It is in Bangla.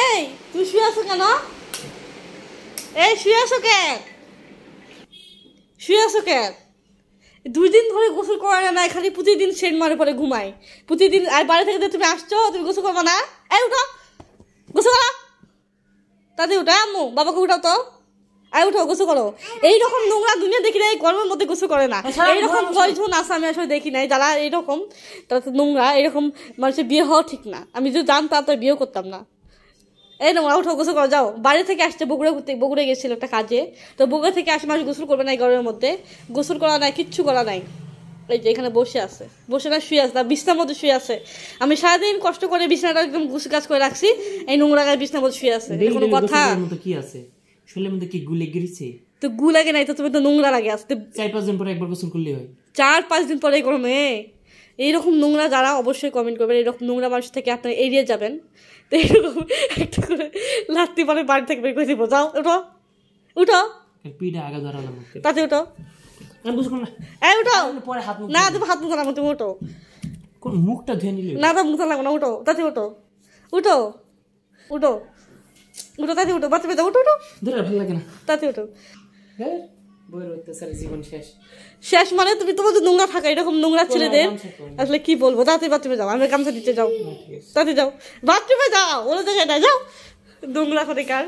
এই তুই শুয়ে আছো কেন? এই শুয়ে আছো কেন? শুয়ে আছো কেন? 2 দিন ধরে গোসল করে না, খালি প্রতিদিন সেন্ট মারে পরে ঘুমাই প্রতিদিন। আর বাড়ি থেকে তুমি আসছো, তুমি গোসল করবো না? এই উঠো, গোসল করো তাতে। উঠো আম্মু, বাবাকে উঠাও তো। আর উঠো, গোসল করো। এইরকম নোংরা দুনিয়া দেখি না, এই গরমের মধ্যে গোসল করে না। এইরকম কয়জন আছে আমি আসলে দেখি নাই যারা এইরকম, তারা তো নোংরা। এরকম মানুষের বিয়ে হওয়া ঠিক না। আমি যদি জানতাম তো বিয়েও করতাম না। এই নোংরা, উঠো, গোসল করো যাও। বাড়ি থেকে আসছে বগুড়া গেছিল একটা কাজে, তো বগুড়া থেকে আসে মানুষ গোসল করবে না এই গরমের মধ্যে। গোসল করা নাই, কিচ্ছু করা নাই। এই যে এখানে বসে আছে, বসে না শুয়ে আছে, তার বিছনার মধ্যে শুয়ে আছে। আমি সারাদিন কষ্ট করে বিছানাটা একদম গুছিয়ে কাজ করে রাখছি, এই নোংরা গায়ে বিছনার মধ্যে শুয়ে আছে। কোনো কথা কি আছে শরীরের মধ্যে? কি গুলে গিয়েছে? তো গু লাগে নাই তো, তুমি তো নোংরা লাগে আসতে। 4-5 দিন পরে একবার গোসল করলে হয়। 4-5 দিন পরে গরমে এইরকম নোংরা যারা, অবশ্যই কমেন্ট করবেন। এরকম নোংরা মানুষ থেকে আপনারা এড়িয়ে যাবেন। তো এরকম একটা করে লাত্তি পরে বাড়ি থেকে বের করে দিব। যাও, উঠো উঠো, পিঠা আগে ধরালাম তাতে উঠো। এই উঠো, পরে হাত মুখ না তুমি হাত মুখ ধরাবো, তুমি উঠো। কোন মুখটা ধুয়ে নিলে না, তো মুখ লাগবো না, উঠো তাতে। উঠো উঠো উঠো উঠো, তাতে উঠো, বাচ্চা পেতে উঠো, উঠো ধরে ভালো লাগে না, তাতে উঠো। বইয়ের অত্যাচারে জীবন শেষ। শেষ মানে তুমি তোমাদের নোংরা থাকা, এরকম নোংরা ছেলেদের আসলে কি বলবো। তাতে বাথরুমে যাও, আমি গামছা দিতে যাও, তাতে যাও, বাথরুমে যাও, ওরা জায়গায় না যাও, নোংরা করে কার।